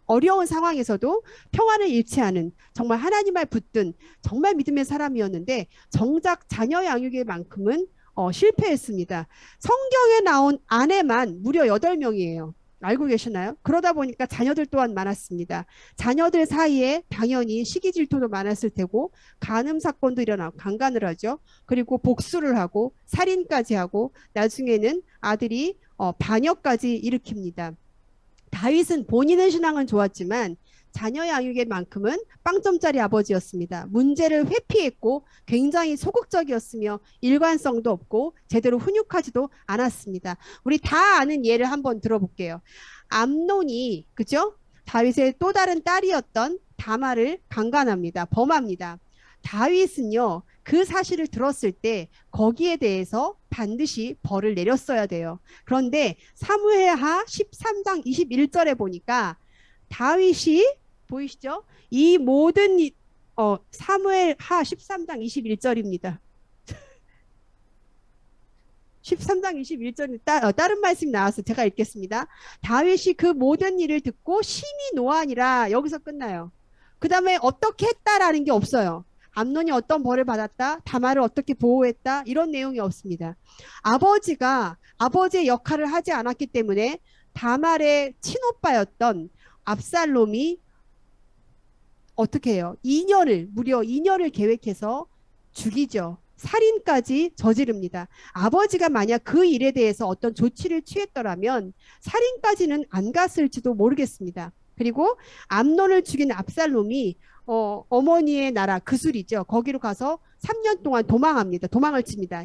어려운 상황에서도 평안을 잃지 않은 정말 하나님 말 붙든 정말 믿음의 사람이었는데 정작 자녀 양육의 만큼은 실패했습니다. 성경에 나온 아내만 무려 8명이에요. 알고 계시나요? 그러다 보니까 자녀들 또한 많았습니다. 자녀들 사이에 당연히 시기 질투도 많았을 테고 간음 사건도 일어나고 강간을 하죠. 그리고 복수를 하고 살인까지 하고 나중에는 아들이 반역까지 일으킵니다. 다윗은 본인의 신앙은 좋았지만 자녀 양육에만큼은 빵점짜리 아버지였습니다. 문제를 회피했고 굉장히 소극적이었으며 일관성도 없고 제대로 훈육하지도 않았습니다. 우리 다 아는 예를 한번 들어볼게요. 암논이 그죠? 다윗의 또 다른 딸이었던 다말을 강간합니다. 범합니다. 다윗은요, 그 사실을 들었을 때 거기에 대해서 반드시 벌을 내렸어야 돼요. 그런데 사무엘하 13장 21절에 보니까 다윗이 보이시죠? 이 모든 사무엘하 13장 21절입니다. 13장 21절 다른 말씀이 나와서 제가 읽겠습니다. 다윗이 그 모든 일을 듣고 심히 노하니라. 여기서 끝나요. 그 다음에 어떻게 했다라는 게 없어요. 암논이 어떤 벌을 받았다, 다말을 어떻게 보호했다, 이런 내용이 없습니다. 아버지가 아버지의 역할을 하지 않았기 때문에 다말의 친오빠였던 압살롬이 어떻게 해요? 무려 2년을 계획해서 죽이죠. 살인까지 저지릅니다. 아버지가 만약 그 일에 대해서 어떤 조치를 취했더라면 살인까지는 안 갔을지도 모르겠습니다. 그리고 암논을 죽인 압살롬이 어머니의 나라 그술이죠. 거기로 가서 3년 동안 도망합니다. 도망을 칩니다.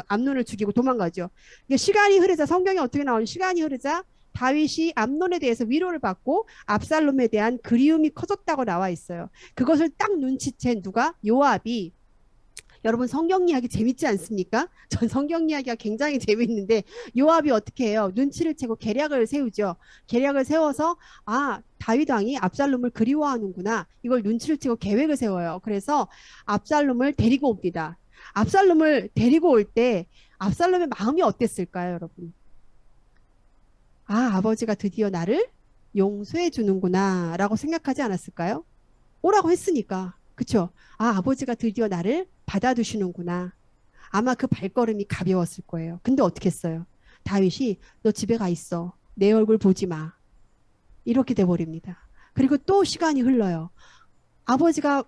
암논을 죽이고 도망가죠. 시간이 흐르자 성경에 어떻게 나오는 시간이 흐르자 다윗이 암논에 대해서 위로를 받고 압살롬에 대한 그리움이 커졌다고 나와 있어요. 그것을 딱 눈치챈 누가? 요압이. 여러분 성경 이야기 재밌지 않습니까? 전 성경 이야기가 굉장히 재밌는데 요압이 어떻게 해요? 눈치를 채고 계략을 세우죠. 계략을 세워서 다윗 왕이 압살롬을 그리워하는구나. 이걸 눈치를 채고 계획을 세워요. 그래서 압살롬을 데리고 옵니다. 압살롬을 데리고 올 때 압살롬의 마음이 어땠을까요, 여러분? 아버지가 드디어 나를 용서해 주는구나 라고 생각하지 않았을까요? 오라고 했으니까. 그쵸? 아버지가 드디어 나를 받아주시는구나. 아마 그 발걸음이 가벼웠을 거예요. 근데 어떻게 했어요? 다윗이 너 집에 가 있어. 내 얼굴 보지 마. 이렇게 돼버립니다. 그리고 또 시간이 흘러요. 아버지가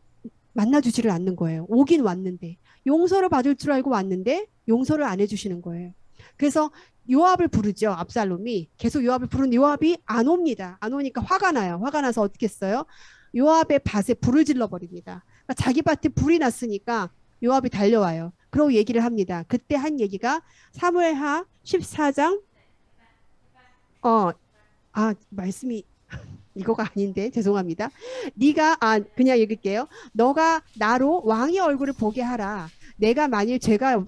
만나주지를 않는 거예요. 오긴 왔는데. 용서를 받을 줄 알고 왔는데 용서를 안 해주시는 거예요. 그래서 요압을 부르죠. 압살롬이. 계속 요압을 부르는 요압이 안 옵니다. 안 오니까 화가 나요. 화가 나서 어떻게 했어요? 요압의 밭에 불을 질러버립니다. 그러니까 자기 밭에 불이 났으니까 요압이 달려와요. 그러고 얘기를 합니다. 그때 한 얘기가 사무엘하 14장 말씀이 이거가 아닌데 죄송합니다. 네가 그냥 읽을게요. 너가 나로 왕의 얼굴을 보게 하라. 내가 만일 죄가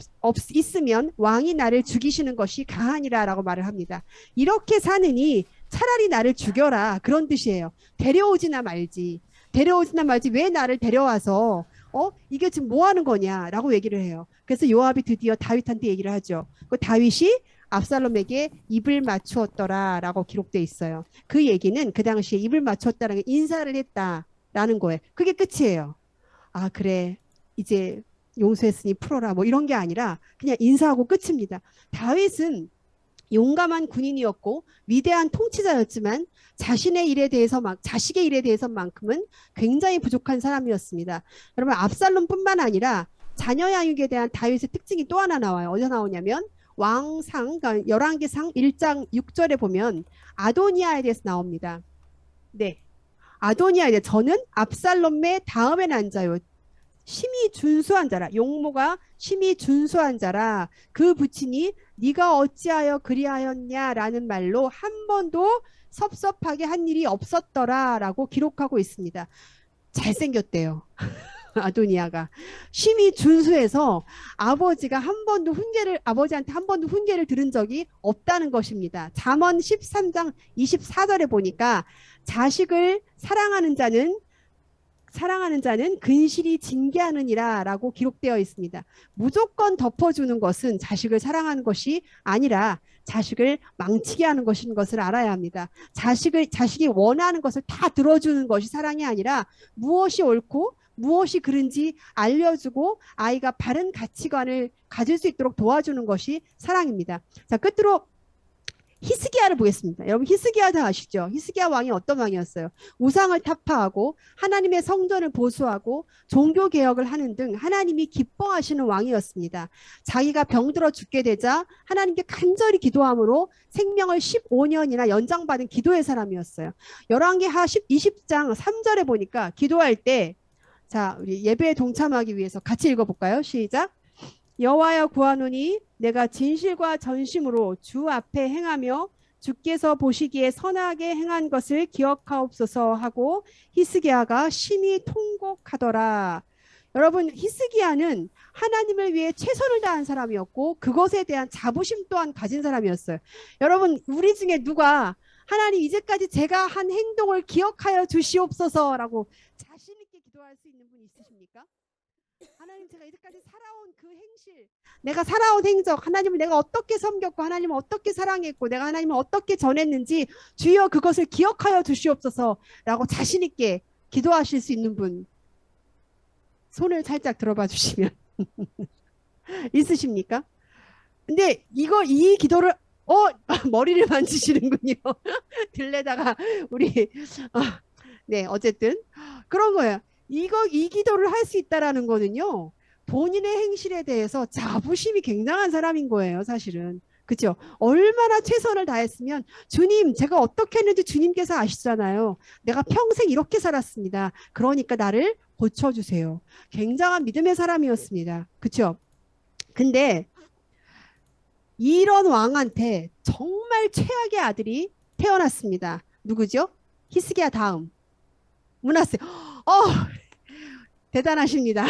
있으면 왕이 나를 죽이시는 것이 가하니라 라고 말을 합니다. 이렇게 사느니 차라리 나를 죽여라 그런 뜻이에요. 데려오지나 말지 왜 나를 데려와서 이게 지금 뭐 하는 거냐 라고 얘기를 해요. 그래서 요압이 드디어 다윗한테 얘기를 하죠. 그 다윗이 압살롬에게 입을 맞추었더라 라고 기록되어 있어요. 그 얘기는 그 당시에 입을 맞췄다는 게 인사를 했다라는 거예요. 그게 끝이에요. 그래 이제 용서했으니 풀어라 뭐 이런 게 아니라 그냥 인사하고 끝입니다. 다윗은 용감한 군인이었고 위대한 통치자였지만 자신의 일에 대해서 자식의 일에 대해서만큼은 굉장히 부족한 사람이었습니다. 여러분 압살롬뿐만 아니라 자녀 양육에 대한 다윗의 특징이 또 하나 나와요. 어디서 나오냐면 왕상 그러니까 열왕기상 1장 6절에 보면 아도니아에 대해서 나옵니다. 네, 아도니아에 대해 저는 압살롬의 다음에 난 자요. 심히 준수한 자라. 용모가 심히 준수한 자라. 그 부친이 네가 어찌하여 그리하였냐라는 말로 한 번도 섭섭하게 한 일이 없었더라라고 기록하고 있습니다. 잘생겼대요. 아도니아가 심히 준수해서 아버지한테 한 번도 훈계를 들은 적이 없다는 것입니다. 잠언 13장 24절에 보니까 자식을 사랑하는 자는 근실이 징계하느니라 라고 기록되어 있습니다. 무조건 덮어주는 것은 자식을 사랑하는 것이 아니라 자식을 망치게 하는 것인 것을 알아야 합니다. 자식이 원하는 것을 다 들어주는 것이 사랑이 아니라 무엇이 옳고 무엇이 그른지 알려주고 아이가 바른 가치관을 가질 수 있도록 도와주는 것이 사랑입니다. 자, 끝으로 히스기야를 보겠습니다. 여러분 히스기야 다 아시죠? 히스기야 왕이 어떤 왕이었어요? 우상을 타파하고 하나님의 성전을 보수하고 종교 개혁을 하는 등 하나님이 기뻐하시는 왕이었습니다. 자기가 병들어 죽게 되자 하나님께 간절히 기도함으로 생명을 15년이나 연장받은 기도의 사람이었어요. 열왕기하 20장 3절에 보니까 기도할 때, 자, 우리 예배에 동참하기 위해서 같이 읽어볼까요? 시작. 여호와여 구하노니 내가 진실과 전심으로 주 앞에 행하며 주께서 보시기에 선하게 행한 것을 기억하옵소서 하고 히스기야가 심히 통곡하더라. 여러분 히스기야는 하나님을 위해 최선을 다한 사람이었고 그것에 대한 자부심 또한 가진 사람이었어요. 여러분 우리 중에 누가 하나님 이제까지 제가 한 행동을 기억하여 주시옵소서라고 자신 있게 기도할 수 있는 분 있으십니까? 하나님 제가 이제까지 살아온 그 행실, 내가 살아온 행적, 하나님을 내가 어떻게 섬겼고 하나님을 어떻게 사랑했고 내가 하나님을 어떻게 전했는지 주여 그것을 기억하여 주시옵소서라고 자신 있게 기도하실 수 있는 분 손을 살짝 들어봐 주시면 있으십니까? 근데 이 기도를 머리를 만지시는군요. 들레다가 우리 네 어쨌든 그런 거예요. 이 기도를 할 수 있다라는 거는요. 본인의 행실에 대해서 자부심이 굉장한 사람인 거예요. 사실은. 그렇죠? 얼마나 최선을 다했으면 주님 제가 어떻게 했는지 주님께서 아시잖아요. 내가 평생 이렇게 살았습니다. 그러니까 나를 고쳐주세요. 굉장한 믿음의 사람이었습니다. 그렇죠? 근데 이런 왕한테 정말 최악의 아들이 태어났습니다. 누구죠? 히스기야 다음 므낫세. 대단하십니다.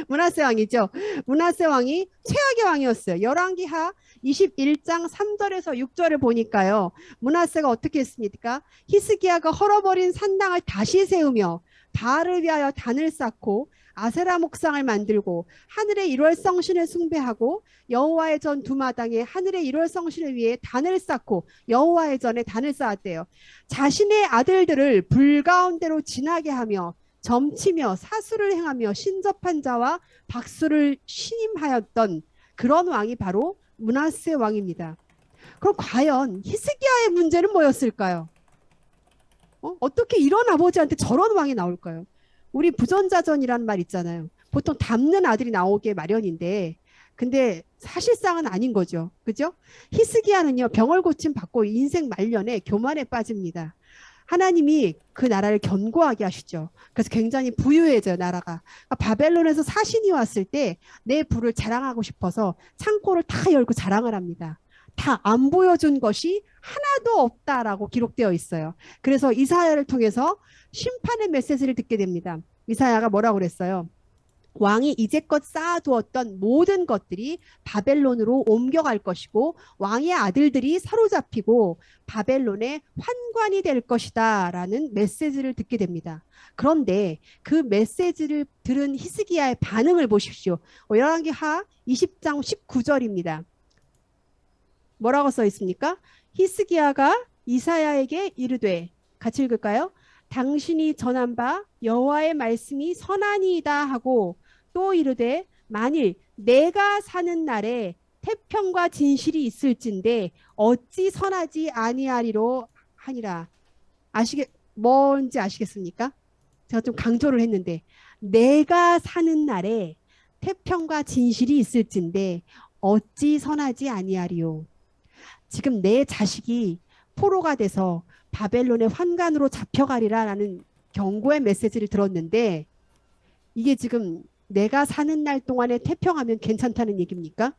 므낫세 왕이죠. 므낫세 왕이 최악의 왕이었어요. 열왕기하 21장 3절에서 6절을 보니까요. 므낫세가 어떻게 했습니까? 히스기야가 헐어버린 산당을 다시 세우며 바알을 위하여 단을 쌓고 아세라 목상을 만들고 하늘의 일월성신을 숭배하고 여호와의 전 두 마당에 하늘의 일월성신을 위해 단을 쌓고 여호와의 전에 단을 쌓았대요. 자신의 아들들을 불 가운데로 지나게 하며 점치며 사수를 행하며 신접한 자와 박수를 신임하였던 그런 왕이 바로 므낫세 왕입니다. 그럼 과연 히스기야의 문제는 뭐였을까요? 어떻게 이런 아버지한테 저런 왕이 나올까요? 우리 부전자전이라는 말 있잖아요. 보통 닮는 아들이 나오게 마련인데 근데 사실상은 아닌 거죠. 그죠? 히스기야는요. 병을 고침 받고 인생 말년에 교만에 빠집니다. 하나님이 그 나라를 견고하게 하시죠. 그래서 굉장히 부유해져요. 나라가. 바벨론에서 사신이 왔을 때 내 부를 자랑하고 싶어서 창고를 다 열고 자랑을 합니다. 다 안 보여준 것이 하나도 없다라고 기록되어 있어요. 그래서 이사야를 통해서 심판의 메시지를 듣게 됩니다. 이사야가 뭐라고 그랬어요? 왕이 이제껏 쌓아두었던 모든 것들이 바벨론으로 옮겨갈 것이고 왕의 아들들이 사로잡히고 바벨론의 환관이 될 것이다 라는 메시지를 듣게 됩니다. 그런데 그 메시지를 들은 히스기야의 반응을 보십시오. 열왕기하 20장 19절입니다. 뭐라고 써 있습니까? 히스기야가 이사야에게 이르되 같이 읽을까요? 당신이 전한 바 여호와의 말씀이 선하니이다 하고 또 이르되 만일 내가 사는 날에 태평과 진실이 있을진데 어찌 선하지 아니하리로 하니라. 뭔지 아시겠습니까? 제가 좀 강조를 했는데 내가 사는 날에 태평과 진실이 있을진데 어찌 선하지 아니하리요. 지금 내 자식이 포로가 돼서 바벨론의 환관으로 잡혀가리라라는 경고의 메시지를 들었는데 이게 지금 내가 사는 날 동안에 태평하면 괜찮다는 얘기입니까?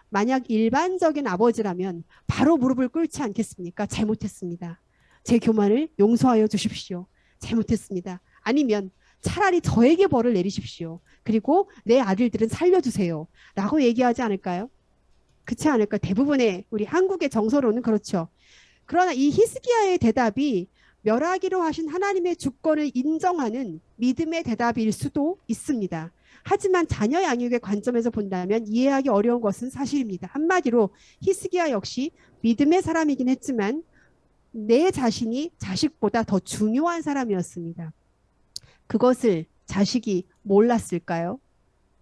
만약 일반적인 아버지라면 바로 무릎을 꿇지 않겠습니까? 잘못했습니다. 제 교만을 용서하여 주십시오. 잘못했습니다. 아니면 차라리 저에게 벌을 내리십시오. 그리고 내 아들들은 살려주세요. 라고 얘기하지 않을까요? 그렇지 않을까? 대부분의 우리 한국의 정서로는 그렇죠. 그러나 이 히스기야의 대답이 멸하기로 하신 하나님의 주권을 인정하는 믿음의 대답일 수도 있습니다. 하지만 자녀 양육의 관점에서 본다면 이해하기 어려운 것은 사실입니다. 한마디로 히스기야 역시 믿음의 사람이긴 했지만 내 자신이 자식보다 더 중요한 사람이었습니다. 그것을 자식이 몰랐을까요?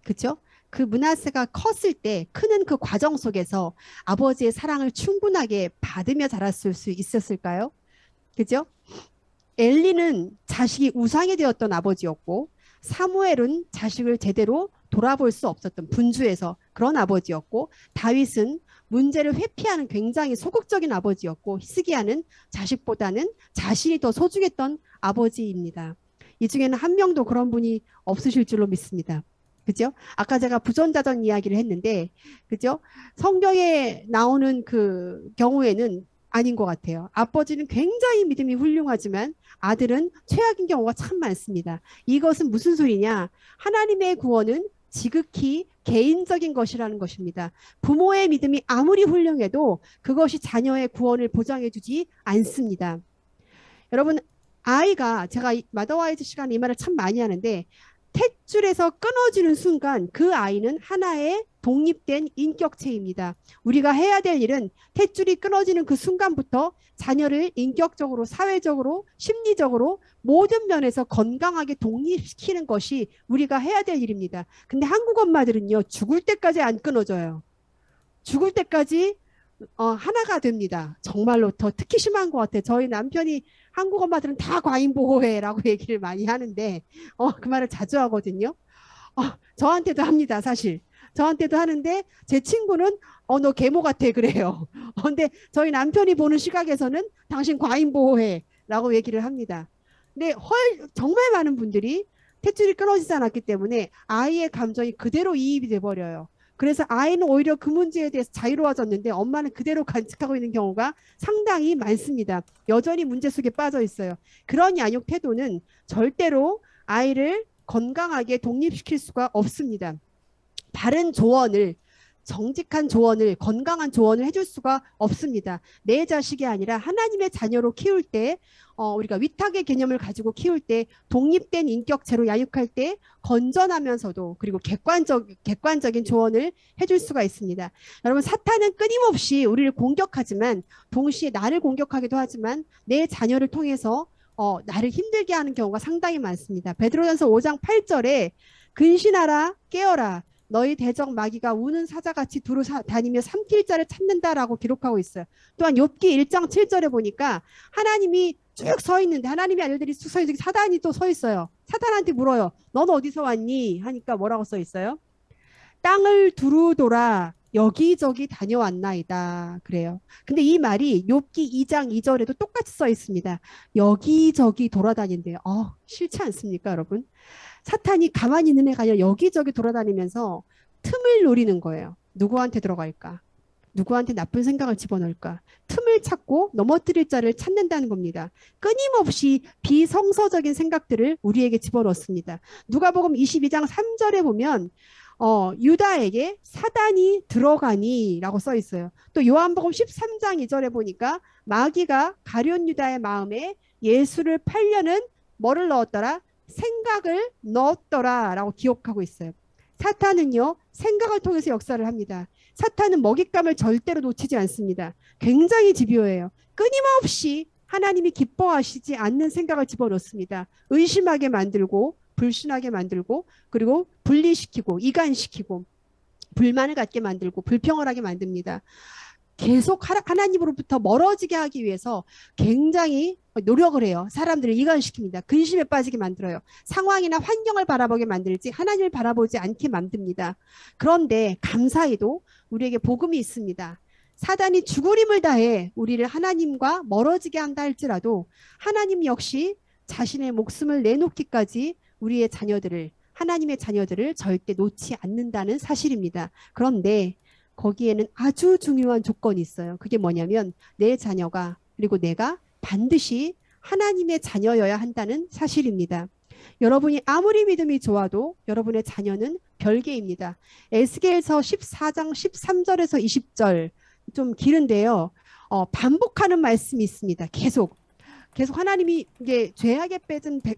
그죠? 그 므낫세가 컸을 때 크는 그 과정 속에서 아버지의 사랑을 충분하게 받으며 자랐을 수 있었을까요? 그죠? 엘리는 자식이 우상이 되었던 아버지였고 사무엘은 자식을 제대로 돌아볼 수 없었던 분주해서 그런 아버지였고 다윗은 문제를 회피하는 굉장히 소극적인 아버지였고 히스기야는 자식보다는 자신이 더 소중했던 아버지입니다. 이 중에는 한 명도 그런 분이 없으실 줄로 믿습니다. 그죠? 아까 제가 부전자전 이야기를 했는데, 그죠? 성경에 나오는 그 경우에는 아닌 것 같아요. 아버지는 굉장히 믿음이 훌륭하지만 아들은 최악인 경우가 참 많습니다. 이것은 무슨 소리냐? 하나님의 구원은 지극히 개인적인 것이라는 것입니다. 부모의 믿음이 아무리 훌륭해도 그것이 자녀의 구원을 보장해주지 않습니다. 여러분, 아이가 제가 마더와이즈 시간에 이 말을 참 많이 하는데 탯줄에서 끊어지는 순간 그 아이는 하나의 독립된 인격체입니다. 우리가 해야 될 일은 탯줄이 끊어지는 그 순간부터 자녀를 인격적으로, 사회적으로, 심리적으로 모든 면에서 건강하게 독립시키는 것이 우리가 해야 될 일입니다. 근데 한국 엄마들은요, 죽을 때까지 안 끊어져요. 죽을 때까지 하나가 됩니다. 정말로 더 특히 심한 것 같아요. 저희 남편이 한국 엄마들은 다 과잉보호해라고 얘기를 많이 하는데 그 말을 자주 하거든요. 저한테도 합니다. 사실. 저한테도 하는데 제 친구는 너 계모 같아 그래요. 근데 저희 남편이 보는 시각에서는 당신 과잉보호해라고 얘기를 합니다. 근데 정말 많은 분들이 탯줄이 끊어지지 않았기 때문에 아이의 감정이 그대로 이입이 돼버려요. 그래서 아이는 오히려 그 문제에 대해서 자유로워졌는데 엄마는 그대로 간직하고 있는 경우가 상당히 많습니다. 여전히 문제 속에 빠져 있어요. 그런 양육 태도는 절대로 아이를 건강하게 독립시킬 수가 없습니다. 바른 조언을 정직한 조언을 건강한 조언을 해줄 수가 없습니다. 내 자식이 아니라 하나님의 자녀로 키울 때 우리가 위탁의 개념을 가지고 키울 때 독립된 인격체로 양육할 때 건전하면서도 그리고 객관적인 조언을 해줄 수가 있습니다. 여러분 사탄은 끊임없이 우리를 공격하지만 동시에 나를 공격하기도 하지만 내 자녀를 통해서 나를 힘들게 하는 경우가 상당히 많습니다. 베드로전서 5장 8절에 근신하라 깨어라 너희 대적 마귀가 우는 사자같이 두루 다니며 삼킬 자를 찾는다라고 기록하고 있어요. 또한 욥기 1장 7절에 보니까 하나님이 쭉 서 있는데 하나님의 아들들이 쭉 서 있는데 사단이 또 서 있어요. 사단한테 물어요. 넌 어디서 왔니? 하니까 뭐라고 써 있어요? 땅을 두루 돌아 여기저기 다녀왔나이다. 그래요. 근데 이 말이 욥기 2장 2절에도 똑같이 써 있습니다. 여기저기 돌아다닌대요. 싫지 않습니까, 여러분? 사탄이 가만히 있는 애가 아니라 여기저기 돌아다니면서 틈을 노리는 거예요. 누구한테 들어갈까? 누구한테 나쁜 생각을 집어넣을까? 틈을 찾고 넘어뜨릴 자를 찾는다는 겁니다. 끊임없이 비성서적인 생각들을 우리에게 집어넣습니다. 누가복음 22장 3절에 보면 유다에게 사단이 들어가니 라고 써 있어요. 또 요한복음 13장 2절에 보니까 마귀가 가룟 유다의 마음에 예수를 팔려는 뭐를 넣었더라? 생각을 넣었더라 라고 기억하고 있어요. 사탄은요 생각을 통해서 역사를 합니다. 사탄은 먹잇감을 절대로 놓치지 않습니다. 굉장히 집요해요. 끊임없이 하나님이 기뻐하시지 않는 생각을 집어넣습니다. 의심하게 만들고 불신하게 만들고 그리고 분리시키고 이간시키고 불만을 갖게 만들고 불평을 하게 만듭니다. 계속 하나님으로부터 멀어지게 하기 위해서 굉장히 노력을 해요. 사람들을 이간시킵니다. 근심에 빠지게 만들어요. 상황이나 환경을 바라보게 만들지 하나님을 바라보지 않게 만듭니다. 그런데 감사히도 우리에게 복음이 있습니다. 사단이 죽을 힘을 다해 우리를 하나님과 멀어지게 한다 할지라도 하나님 역시 자신의 목숨을 내놓기까지 우리의 자녀들을 하나님의 자녀들을 절대 놓지 않는다는 사실입니다. 그런데 거기에는 아주 중요한 조건이 있어요. 그게 뭐냐면 내 자녀가 그리고 내가 반드시 하나님의 자녀여야 한다는 사실입니다. 여러분이 아무리 믿음이 좋아도 여러분의 자녀는 별개입니다. 에스겔서 14장 13절에서 20절 좀 길은데요. 반복하는 말씀이 있습니다. 계속 하나님이 이게 죄악에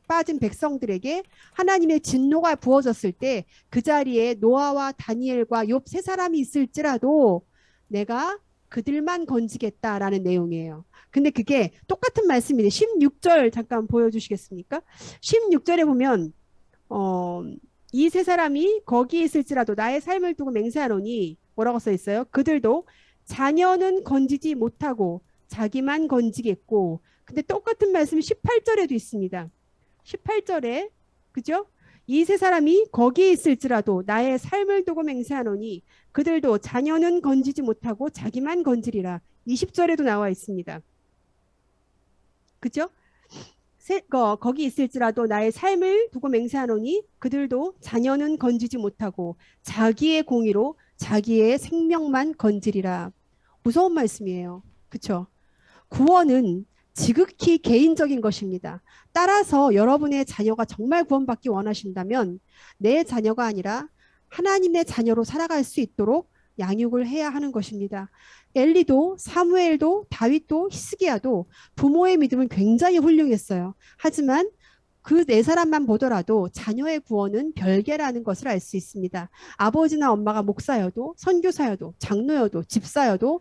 빠진 백성들에게 하나님의 진노가 부어졌을 때 그 자리에 노아와 다니엘과 욥 세 사람이 있을지라도 내가 그들만 건지겠다라는 내용이에요. 근데 그게 똑같은 말씀인데 16절 잠깐 보여주시겠습니까? 16절에 보면 이 세 사람이 거기에 있을지라도 나의 삶을 두고 맹세하노니 뭐라고 써 있어요? 그들도 자녀는 건지지 못하고 자기만 건지겠고. 근데 똑같은 말씀이 18절에도 있습니다. 18절에 그죠? 이 세 사람이 거기에 있을지라도 나의 삶을 두고 맹세하노니 그들도 자녀는 건지지 못하고 자기만 건지리라. 20절에도 나와 있습니다. 그죠? 거기 있을지라도 나의 삶을 두고 맹세하노니 그들도 자녀는 건지지 못하고 자기의 공의로 자기의 생명만 건지리라. 무서운 말씀이에요. 그렇죠? 구원은 지극히 개인적인 것입니다. 따라서 여러분의 자녀가 정말 구원받기 원하신다면 내 자녀가 아니라 하나님의 자녀로 살아갈 수 있도록 양육을 해야 하는 것입니다. 엘리도 사무엘도 다윗도 히스기야도 부모의 믿음은 굉장히 훌륭했어요. 하지만 그 네 사람만 보더라도 자녀의 구원은 별개라는 것을 알 수 있습니다. 아버지나 엄마가 목사여도 선교사여도 장로여도 집사여도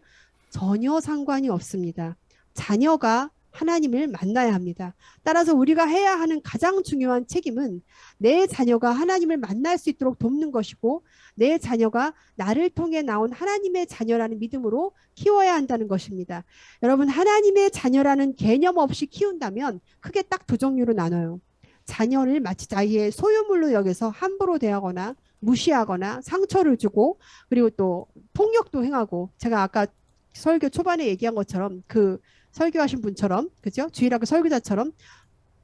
전혀 상관이 없습니다. 자녀가 하나님을 만나야 합니다. 따라서 우리가 해야 하는 가장 중요한 책임은 내 자녀가 하나님을 만날 수 있도록 돕는 것이고 내 자녀가 나를 통해 나온 하나님의 자녀라는 믿음으로 키워야 한다는 것입니다. 여러분, 하나님의 자녀라는 개념 없이 키운다면 크게 딱 두 종류로 나눠요. 자녀를 마치 자기의 소유물로 여겨서 함부로 대하거나 무시하거나 상처를 주고 그리고 또 폭력도 행하고, 제가 아까 설교 초반에 얘기한 것처럼 그 설교하신 분처럼, 그죠? 주일학교 설교자처럼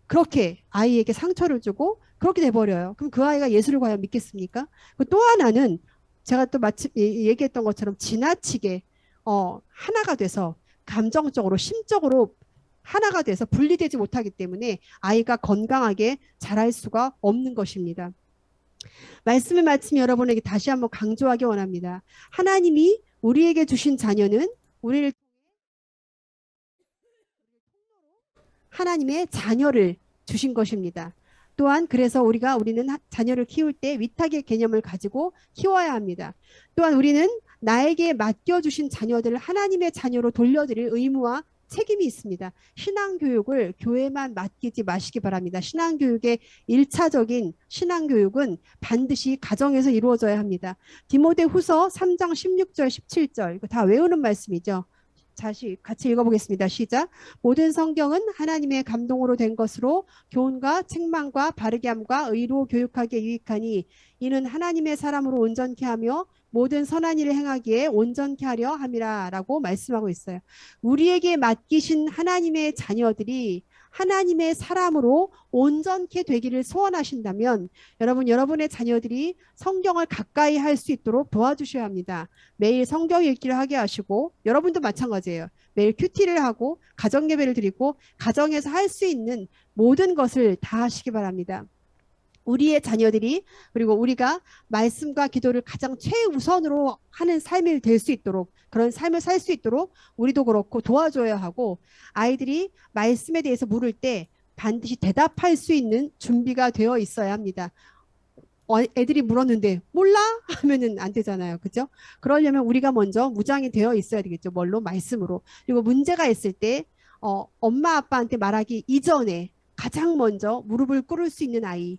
그렇게 아이에게 상처를 주고 그렇게 돼버려요. 그럼 그 아이가 예수를 과연 믿겠습니까? 또 하나는 제가 또 마침 얘기했던 것처럼 지나치게 하나가 돼서 감정적으로 심적으로 하나가 돼서 분리되지 못하기 때문에 아이가 건강하게 자랄 수가 없는 것입니다. 말씀을 마치며 여러분에게 다시 한번 강조하기 원합니다. 하나님이 우리에게 주신 자녀는 우리를 하나님의 자녀를 주신 것입니다. 또한 그래서 우리는 자녀를 키울 때 위탁의 개념을 가지고 키워야 합니다. 또한 우리는 나에게 맡겨주신 자녀들을 하나님의 자녀로 돌려드릴 의무와 책임이 있습니다. 신앙교육을 교회만 맡기지 마시기 바랍니다. 신앙교육의 1차적인 신앙교육은 반드시 가정에서 이루어져야 합니다. 디모데후서 3장 16절 17절 이거 다 외우는 말씀이죠. 다시 같이 읽어보겠습니다. 시작. 모든 성경은 하나님의 감동으로 된 것으로 교훈과 책망과 바르게 함과 의로 교육하기에 유익하니 이는 하나님의 사람으로 온전케 하며 모든 선한 일을 행하기에 온전케 하려 함이라 라고 말씀하고 있어요. 우리에게 맡기신 하나님의 자녀들이 하나님의 사람으로 온전케 되기를 소원하신다면 여러분의 자녀들이 성경을 가까이 할 수 있도록 도와주셔야 합니다. 매일 성경 읽기를 하게 하시고, 여러분도 마찬가지예요. 매일 큐티를 하고 가정 예배를 드리고 가정에서 할 수 있는 모든 것을 다 하시기 바랍니다. 우리의 자녀들이, 그리고 우리가 말씀과 기도를 가장 최우선으로 하는 삶이 될 수 있도록, 그런 삶을 살 수 있도록 우리도 그렇고 도와줘야 하고, 아이들이 말씀에 대해서 물을 때 반드시 대답할 수 있는 준비가 되어 있어야 합니다. 애들이 물었는데 몰라? 하면은 안 되잖아요. 그죠? 그러려면 우리가 먼저 무장이 되어 있어야 되겠죠. 뭘로? 말씀으로. 그리고 문제가 있을 때 엄마 아빠한테 말하기 이전에 가장 먼저 무릎을 꿇을 수 있는 아이,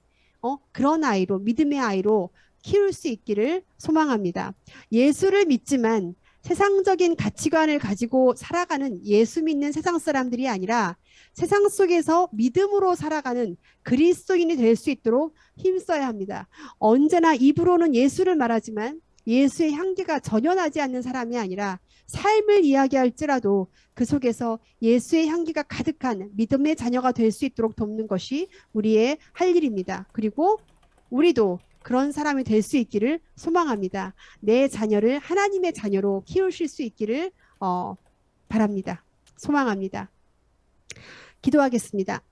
그런 아이로, 믿음의 아이로 키울 수 있기를 소망합니다. 예수를 믿지만 세상적인 가치관을 가지고 살아가는 예수 믿는 세상 사람들이 아니라 세상 속에서 믿음으로 살아가는 그리스도인이 될 수 있도록 힘써야 합니다. 언제나 입으로는 예수를 말하지만 예수의 향기가 전혀 나지 않는 사람이 아니라 삶을 이야기할지라도 그 속에서 예수의 향기가 가득한 믿음의 자녀가 될 수 있도록 돕는 것이 우리의 할 일입니다. 그리고 우리도 그런 사람이 될 수 있기를 소망합니다. 내 자녀를 하나님의 자녀로 키우실 수 있기를 바랍니다. 소망합니다. 기도하겠습니다.